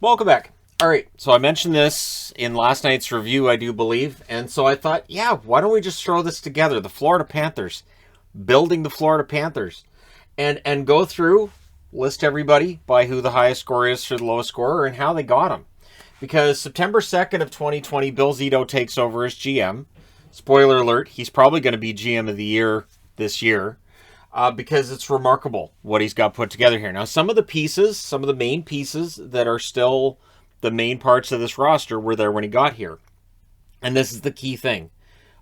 Welcome back. All right, so I mentioned this in last night's review, I do believe, and so I thought, yeah, why don't we just throw this together? The Florida Panthers, building the Florida Panthers, and go through, list everybody by who the highest score is for the lowest scorer and how they got them. Because September 2nd of 2020, Bill Zito takes over as GM. Spoiler alert, he's probably going to be GM of the year this year. Because it's remarkable what he's got put together here. Now, some of the main pieces that are still the main parts of this roster were there when he got here. And this is the key thing.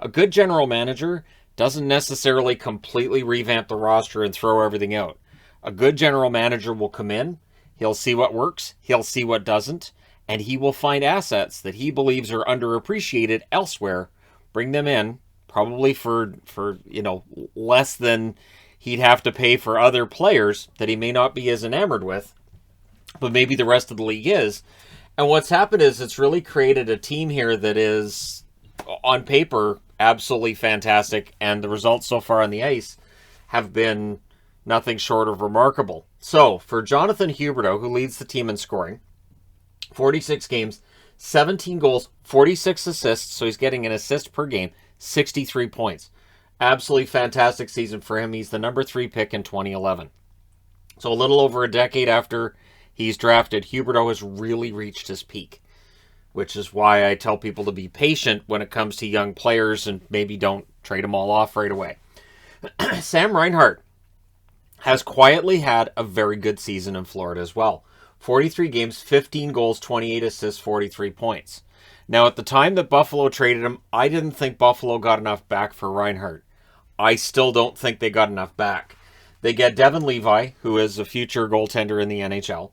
A good general manager doesn't necessarily completely revamp the roster and throw everything out. A good general manager will come in, he'll see what works, he'll see what doesn't, and he will find assets that he believes are underappreciated elsewhere, bring them in, probably for less than he'd have to pay for other players that he may not be as enamored with, but maybe the rest of the league is. And what's happened is it's really created a team here that is, on paper, absolutely fantastic, and the results so far on the ice have been nothing short of remarkable. So, for Jonathan Huberto, who leads the team in scoring, 46 games, 17 goals, 46 assists, so he's getting an assist per game, 63 points. Absolutely fantastic season for him. He's the number 3 pick in 2011. So a little over a decade after he's drafted, Huberto has really reached his peak, which is why I tell people to be patient when it comes to young players and maybe don't trade them all off right away. Sam Reinhart has quietly had a very good season in Florida as well. 43 games, 15 goals, 28 assists, 43 points. Now, at the time that Buffalo traded him, I didn't think Buffalo got enough back for Reinhart. I still don't think they got enough back. They get Devin Levi, who is a future goaltender in the NHL,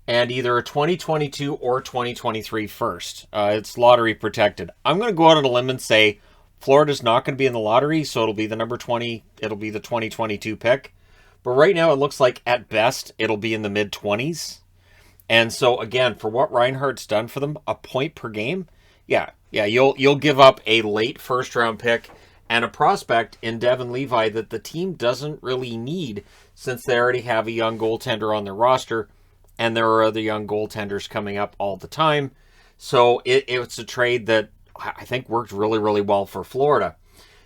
and either a 2022 or 2023 first. It's lottery protected. I'm going to go out on a limb and say Florida's not going to be in the lottery, so it'll be the number 20. It'll be the 2022 pick. But right now it looks like at best it'll be in the mid-20s. And so again, for what Reinhardt's done for them, a point per game, yeah, you'll give up a late first-round pick and a prospect in Devin Levi that the team doesn't really need since they already have a young goaltender on their roster, and there are other young goaltenders coming up all the time. So it's a trade that I think worked really, really well for Florida.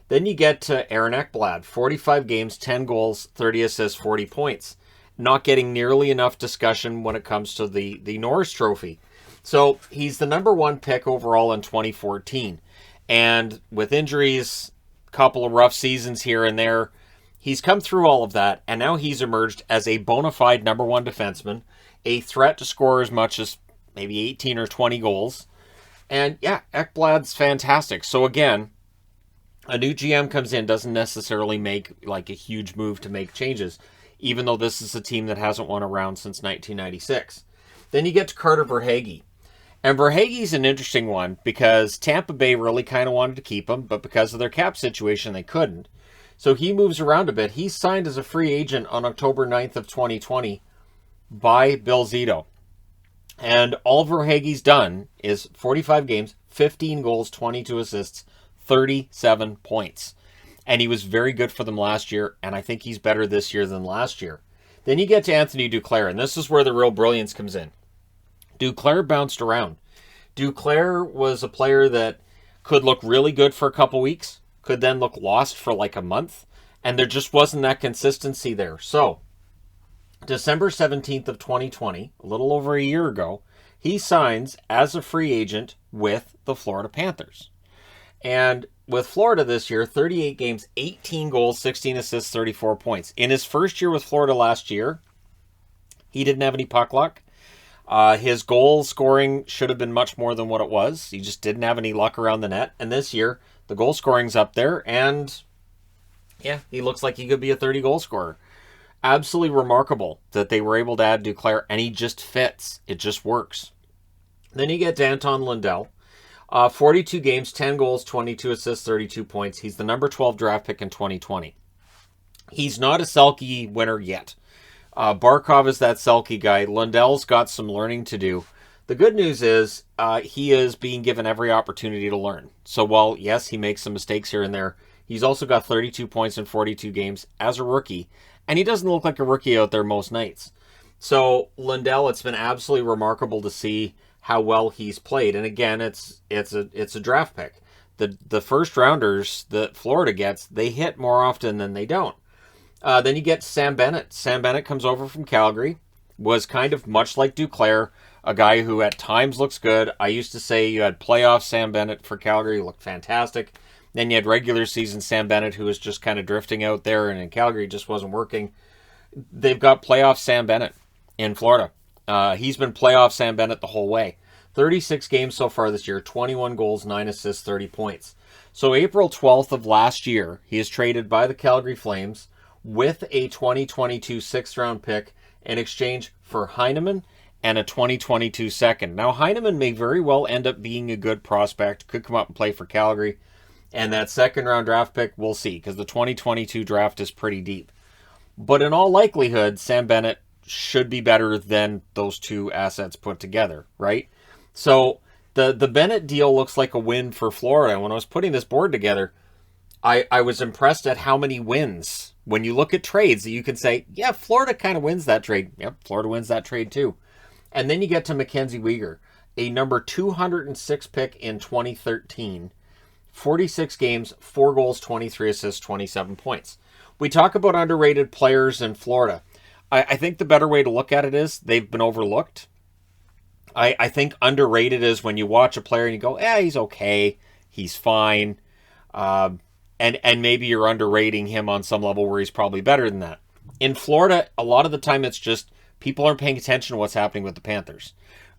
Then you get to Aaron Ekblad, 45 games, 10 goals, 30 assists, 40 points. Not getting nearly enough discussion when it comes to the Norris Trophy. So he's the number 1 pick overall in 2014. And with injuries, couple of rough seasons here and there, he's come through all of that, and now he's emerged as a bona fide number 1 defenseman, a threat to score as much as maybe 18 or 20 goals. And yeah, Ekblad's fantastic. So again, a new GM comes in, doesn't necessarily make like a huge move to make changes, even though this is a team that hasn't won a round since 1996. Then you get to Carter Verhage. And Verhage's an interesting one because Tampa Bay really kind of wanted to keep him, but because of their cap situation, they couldn't. So he moves around a bit. He's signed as a free agent on October 9th of 2020 by Bill Zito. And all Verhage's done is 45 games, 15 goals, 22 assists, 37 points. And he was very good for them last year, and I think he's better this year than last year. Then you get to Anthony Duclair, and this is where the real brilliance comes in. Duclair bounced around. Duclair was a player that could look really good for a couple weeks, could then look lost for like a month, and there just wasn't that consistency there. So, December 17th of 2020, a little over a year ago, he signs as a free agent with the Florida Panthers. And with Florida this year, 38 games, 18 goals, 16 assists, 34 points. In his first year with Florida last year, he didn't have any puck luck. His goal scoring should have been much more than what it was. He just didn't have any luck around the net. And this year, the goal scoring's up there. And yeah, he looks like he could be a 30 goal scorer. Absolutely remarkable that they were able to add Duclair. And he just fits. It just works. Then you get to Anton Lundell. 42 games, 10 goals, 22 assists, 32 points. He's the number 12 draft pick in 2020. He's not a Selke winner yet. Barkov is that Selke guy. Lundell's got some learning to do. The good news is he is being given every opportunity to learn. So while, yes, he makes some mistakes here and there, he's also got 32 points in 42 games as a rookie. And he doesn't look like a rookie out there most nights. So Lundell, it's been absolutely remarkable to see how well he's played. And again, it's a draft pick. The first rounders that Florida gets, they hit more often than they don't. Then you get Sam Bennett. Sam Bennett comes over from Calgary, was kind of much like Duclair, a guy who at times looks good. I used to say you had playoff Sam Bennett for Calgary, he looked fantastic. Then you had regular season Sam Bennett, who was just kind of drifting out there, and in Calgary just wasn't working. They've got playoff Sam Bennett in Florida. He's been playoff Sam Bennett the whole way. 36 games so far this year, 21 goals, 9 assists, 30 points. So April 12th of last year, he is traded by the Calgary Flames with a 2022 sixth-round pick in exchange for Heineman and a 2022 second. Now, Heineman may very well end up being a good prospect, could come up and play for Calgary, and that second-round draft pick, we'll see, because the 2022 draft is pretty deep. But in all likelihood, Sam Bennett should be better than those two assets put together, right? So the Bennett deal looks like a win for Florida. When I was putting this board together, I was impressed at how many wins. When you look at trades, you can say, yeah, Florida kind of wins that trade. Yep, Florida wins that trade too. And then you get to Mackenzie Wieger, a number 206 pick in 2013. 46 games, 4 goals, 23 assists, 27 points. We talk about underrated players in Florida. I think the better way to look at it is they've been overlooked. I think underrated is when you watch a player and you go, he's okay, he's fine. And maybe you're underrating him on some level where he's probably better than that. In Florida, a lot of the time it's just people aren't paying attention to what's happening with the Panthers.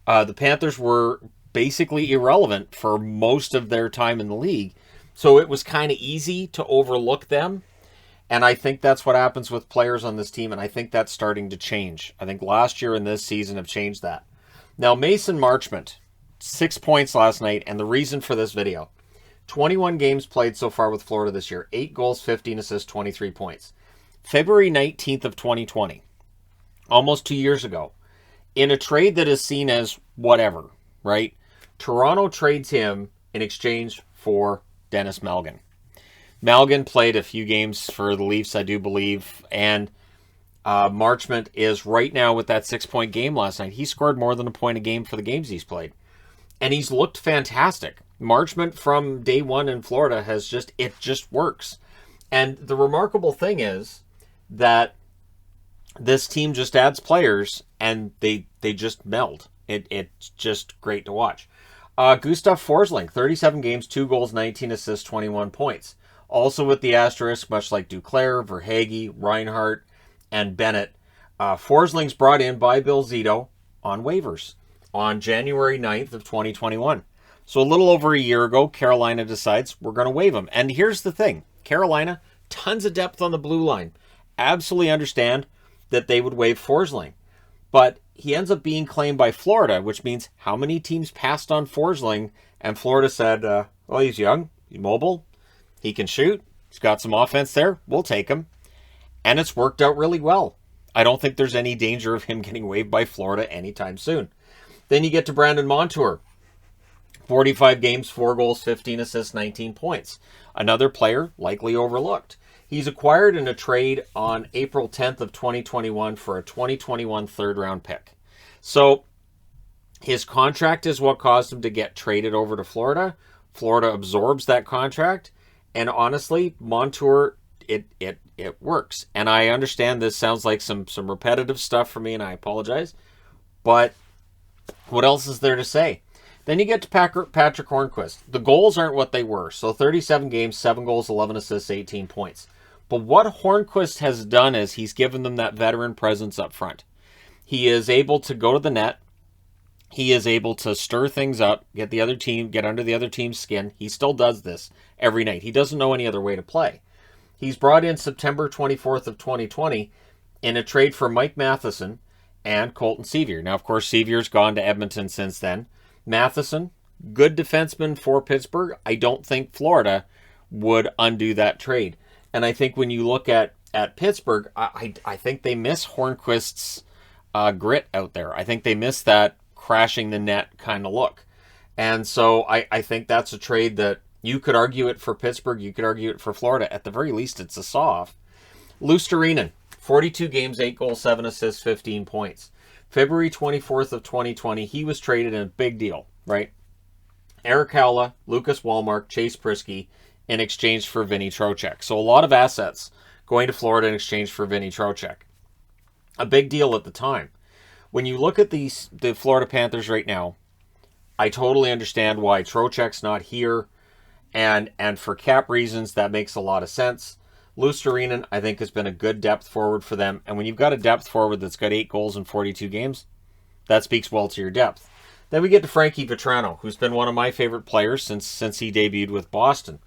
The Panthers were basically irrelevant for most of their time in the league, so it was kind of easy to overlook them. And I think that's what happens with players on this team, and I think that's starting to change. I think last year and this season have changed that. Now, Mason Marchment, 6 points last night, and the reason for this video. 21 games played so far with Florida this year. 8 goals, 15 assists, 23 points. February 19th of 2020, almost 2 years ago, in a trade that is seen as whatever, right? Toronto trades him in exchange for Dennis Malgin. Malgin played a few games for the Leafs, I do believe, and Marchment is right now with that 6-point game last night. He scored more than a point a game for the games he's played. And he's looked fantastic. Marchment from day one in Florida it just works. And the remarkable thing is that this team just adds players and they just meld. It's just great to watch. Gustav Forsling, 37 games, 2 goals, 19 assists, 21 points. Also with the asterisk, much like Duclair, Verhage, Reinhart, and Bennett, Forsling's brought in by Bill Zito on waivers on January 9th of 2021. So a little over a year ago, Carolina decides we're going to waive him. And here's the thing. Carolina, tons of depth on the blue line. Absolutely understand that they would waive Forsling. But he ends up being claimed by Florida, which means how many teams passed on Forsling, and Florida said, well, he's young, he's mobile, he can shoot, he's got some offense there, we'll take him. And it's worked out really well. I don't think there's any danger of him getting waived by Florida anytime soon. Then you get to Brandon Montour. 45 games, 4 goals, 15 assists, 19 points. Another player likely overlooked. He's acquired in a trade on April 10th of 2021 for a 2021 third-round pick. So his contract is what caused him to get traded over to Florida. Florida absorbs that contract. And honestly, Montour, it works. And I understand this sounds like some repetitive stuff for me, and I apologize. But what else is there to say? Then you get to Patrick Hornquist. The goals aren't what they were. So 37 games, 7 goals, 11 assists, 18 points. But what Hornquist has done is he's given them that veteran presence up front. He is able to go to the net. He is able to stir things up, get under the other team's skin. He still does this every night. He doesn't know any other way to play. He's brought in September 24th of 2020 in a trade for Mike Matheson and Colton Sevier. Now, of course, Sevier's gone to Edmonton since then. Matheson, good defenseman for Pittsburgh. I don't think Florida would undo that trade. And I think when you look at Pittsburgh, I think they miss Hornquist's grit out there. I think they miss that crashing the net kind of look. And so I think that's a trade that you could argue it for Pittsburgh. You could argue it for Florida. At the very least, it's a saw-off. Luostarinen, 42 games, 8 goals, 7 assists, 15 points. February 24th of 2020, he was traded in a big deal, right? Eric Howla, Lucas Wallmark, Chase Prisky in exchange for Vinny Trocheck. So a lot of assets going to Florida in exchange for Vinny Trocheck. A big deal at the time. When you look at the Florida Panthers right now, I totally understand why Trocheck's not here. And for cap reasons, that makes a lot of sense. Luostarinen, I think, has been a good depth forward for them. And when you've got a depth forward that's got 8 goals in 42 games, that speaks well to your depth. Then we get to Frankie Petrano, who's been one of my favorite players since he debuted with Boston.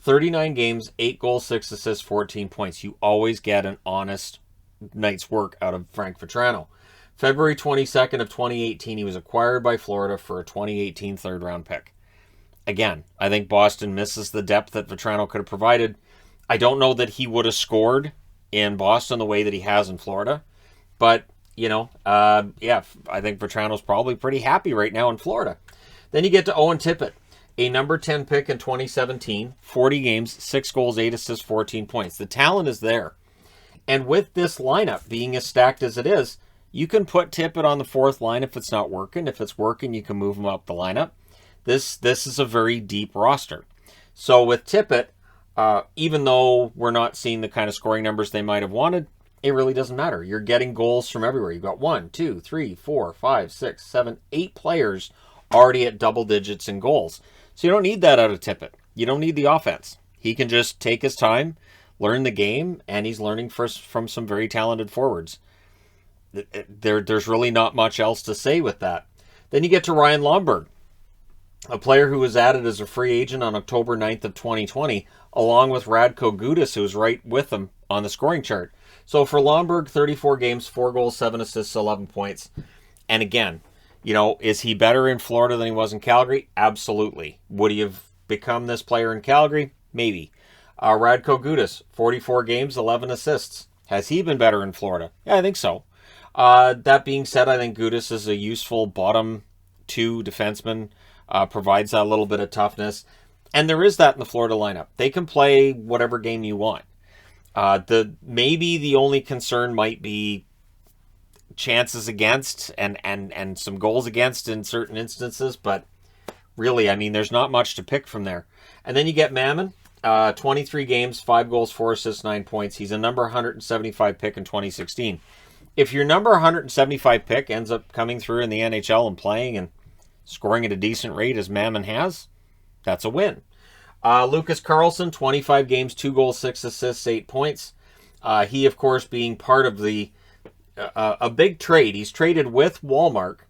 39 games, 8 goals, 6 assists, 14 points. You always get an honest night's work out of Frank Petrano. February 22nd of 2018, he was acquired by Florida for a 2018 third-round pick. Again, I think Boston misses the depth that Petrano could have provided. I don't know that he would have scored in Boston the way that he has in Florida, but I think Petrano's probably pretty happy right now in Florida. Then you get to Owen Tippett, a number 10 pick in 2017, 40 games, 6 goals, 8 assists, 14 points. The talent is there. And with this lineup being as stacked as it is, you can put Tippett on the fourth line if it's not working. If it's working, you can move him up the lineup. This is a very deep roster. So with Tippett, even though we're not seeing the kind of scoring numbers they might have wanted, it really doesn't matter. You're getting goals from everywhere. You've got 1, 2, 3, 4, 5, 6, 7, 8 players already at double digits in goals. So you don't need that out of Tippett. You don't need the offense. He can just take his time, learn the game, and he's learning from some very talented forwards. There's really not much else to say with that. Then you get to Ryan Lombard, a player who was added as a free agent on October 9th of 2020, along with Radko Gudas, who was right with him on the scoring chart. So for Lombard, 34 games, 4 goals, 7 assists, 11 points. And again, is he better in Florida than he was in Calgary? Absolutely. Would he have become this player in Calgary? Maybe. Radko Gudas, 44 games, 11 assists. Has he been better in Florida? Yeah, I think so. That being said, I think Gudas is a useful bottom 2 defenseman, provides that little bit of toughness. And there is that in the Florida lineup. They can play whatever game you want. Maybe the only concern might be chances against and some goals against in certain instances, but really, there's not much to pick from there. And then you get Mammon, 23 games, 5 goals, 4 assists, 9 points. He's a number 175 pick in 2016. If your number 175 pick ends up coming through in the NHL and playing and scoring at a decent rate as Mammon has, that's a win. Lucas Carlson, 25 games, 2 goals, 6 assists, 8 points. He, of course, being part of a big trade. He's traded with Wallmark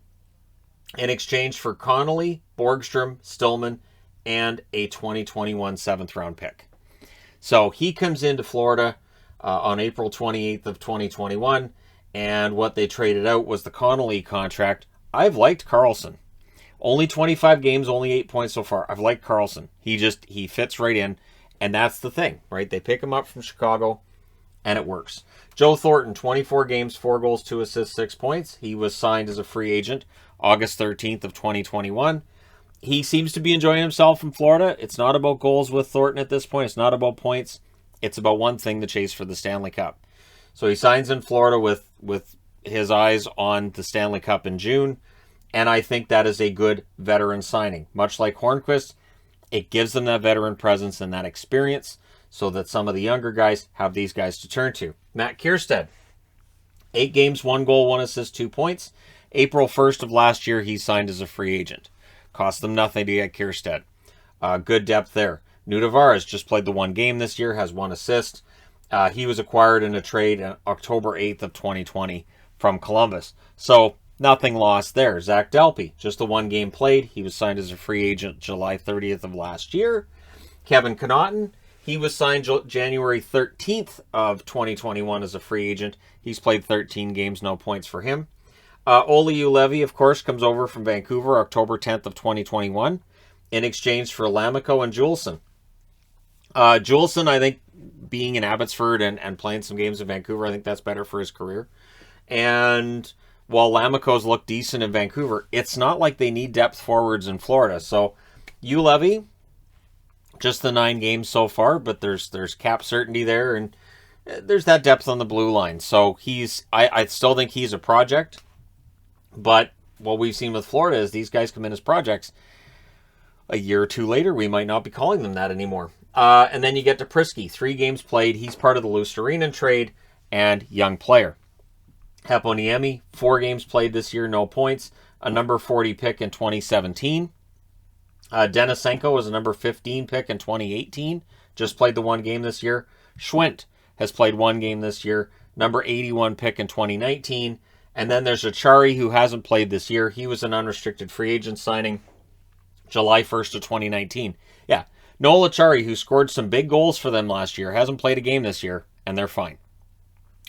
in exchange for Connolly, Borgstrom, Stillman, and a 2021 7th-round pick. So he comes into Florida on April 28th of 2021, and what they traded out was the Connolly contract. I've liked Carlson. Only 25 games, only 8 points so far. I've liked Carlson. He fits right in, and that's the thing, right? They pick him up from Chicago, and it works. Joe Thornton, 24 games, 4 goals, 2 assists, 6 points. He was signed as a free agent August 13th of 2021. He seems to be enjoying himself in Florida. It's not about goals with Thornton at this point. It's not about points. It's about one thing, the chase for the Stanley Cup. So he signs in Florida with his eyes on the Stanley Cup in June. And I think that is a good veteran signing. Much like Hornqvist, it gives them that veteran presence and that experience so that some of the younger guys have these guys to turn to. Matt Kiersted, 8 games, 1 goal, 1 assist, 2 points. April 1st of last year, he signed as a free agent. Cost them nothing to get Kiersted. Good depth there. Nudavaras just played the 1 game this year, has 1 assist. He was acquired in a trade on October 8th of 2020 from Columbus. So nothing lost there. Zach Delpy, just the 1 game played. He was signed as a free agent July 30th of last year. Kevin Connaughton, he was signed January 13th of 2021 as a free agent. He's played 13 games, no points for him. Olli Juolevi, of course, comes over from Vancouver October 10th of 2021 in exchange for Lammikko and Juleson. Juleson, I think, being in Abbotsford and playing some games in Vancouver, I think that's better for his career. And while Lammikko's look decent in Vancouver, it's not like they need depth forwards in Florida. So Juolevi, just the 9 games so far, but there's cap certainty there, and there's that depth on the blue line. So I still think he's a project, but what we've seen with Florida is these guys come in as projects. A year or two later, we might not be calling them that anymore. And then you get to Prisky, 3 games played. He's part of the Luostarinen trade and young player. Heponiemi, 4 games played this year, no points. A number 40 pick in 2017. Denisenko was a number 15 pick in 2018. Just played the 1 game this year. Schwint has played 1 game this year. Number 81 pick in 2019. And then there's Achari, who hasn't played this year. He was an unrestricted free agent signing July 1st of 2019. Yeah, Noel Achari, who scored some big goals for them last year, hasn't played a game this year, and they're fine.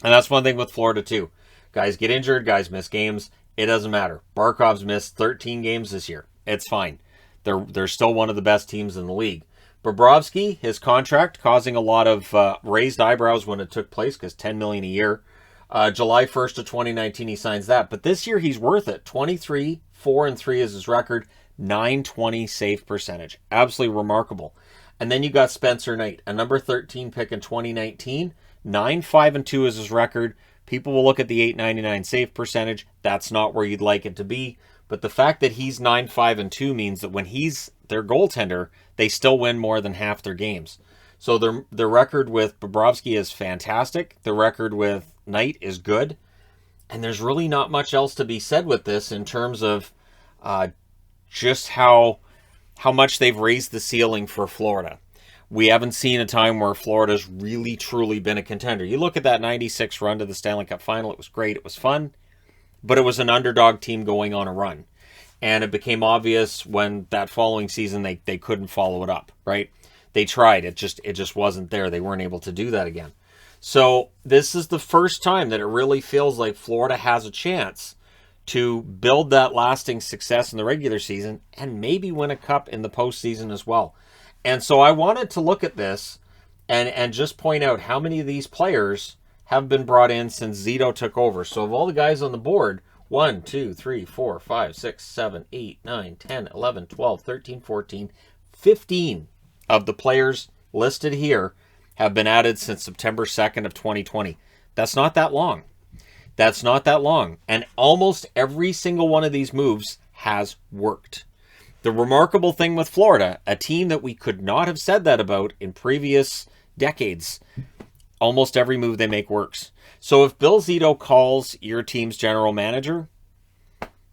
And that's one thing with Florida, too. Guys get injured, guys miss games. It doesn't matter. Barkov's missed 13 games this year. It's fine. They're still one of the best teams in the league. Bobrovsky, his contract causing a lot of raised eyebrows when it took place because $10 million a year. July 1st of 2019, he signs that. But this year, he's worth it. 23, 4-3 is his record. 920 save percentage. Absolutely remarkable. And then you got Spencer Knight, a number 13 pick in 2019. 9-5-2 is his record. People will look at the 899 save percentage. That's not where you'd like it to be. But the fact that he's 9-5-2 means that when he's their goaltender, they still win more than half their games. So their record with Bobrovsky is fantastic. The record with Knight is good. And there's really not much else to be said with this in terms of just how much they've raised the ceiling for Florida. We haven't seen a time where Florida's really, truly been a contender. You look at that 96 run to the Stanley Cup final. It was great. It was fun. But it was an underdog team going on a run. And it became obvious when that following season they couldn't follow it up, right? They tried. It just wasn't there. They weren't able to do that again. So this is the first time that it really feels like Florida has a chance to build that lasting success in the regular season and maybe win a cup in the postseason as well. And so I wanted to look at this and just point out how many of these players have been brought in since Zito took over. So of all the guys on the board, 1, 2, 3, 4, 5, 6, 7, 8, 9, 10, 11, 12, 13, 14, 15 of the players listed here have been added since September 2nd of 2020. That's not that long. That's not that long. And almost every single one of these moves has worked. The remarkable thing with Florida, a team that we could not have said that about in previous decades, almost every move they make works. So if Bill Zito calls your team's general manager,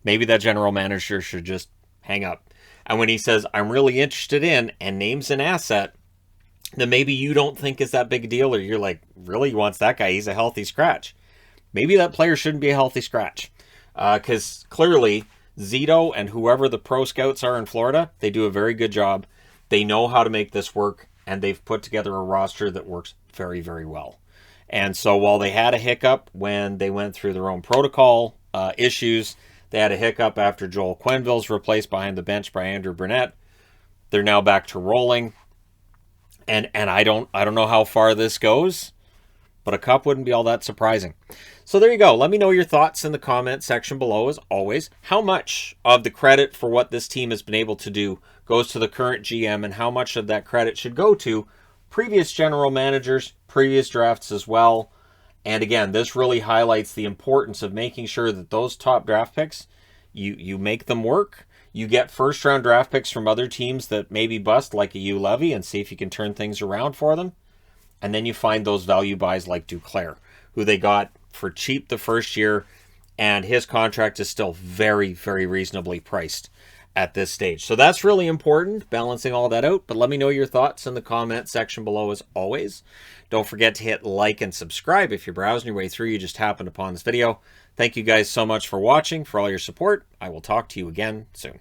maybe that general manager should just hang up. And when he says, I'm really interested in, and names an asset that maybe you don't think is that big a deal, or you're like, really, he wants that guy? He's a healthy scratch. Maybe that player shouldn't be a healthy scratch. Because clearly, Zito and whoever the pro scouts are in Florida, they do a very good job. They know how to make this work, and they've put together a roster that works very, very well. And so while they had a hiccup when they went through their own protocol issues, they had a hiccup after Joel Quenneville's replaced behind the bench by Andrew Burnett. They're now back to rolling. And I don't know how far this goes, but a cup wouldn't be all that surprising. So there you go. Let me know your thoughts in the comment section below, as always. How much of the credit for what this team has been able to do goes to the current GM, and how much of that credit should go to previous general managers, previous drafts as well. And again, this really highlights the importance of making sure that those top draft picks, you make them work. You get first-round draft picks from other teams that maybe bust, like a U Levy, and see if you can turn things around for them. And then you find those value buys like Duclair, who they got for cheap the first year, and his contract is still very, very reasonably priced at this stage. So that's really important, balancing all that out. But let me know your thoughts in the comment section below as always. Don't forget to hit like and subscribe if you're browsing your way through. You just happened upon this video. Thank you guys so much for watching, for all your support. I will talk to you again soon.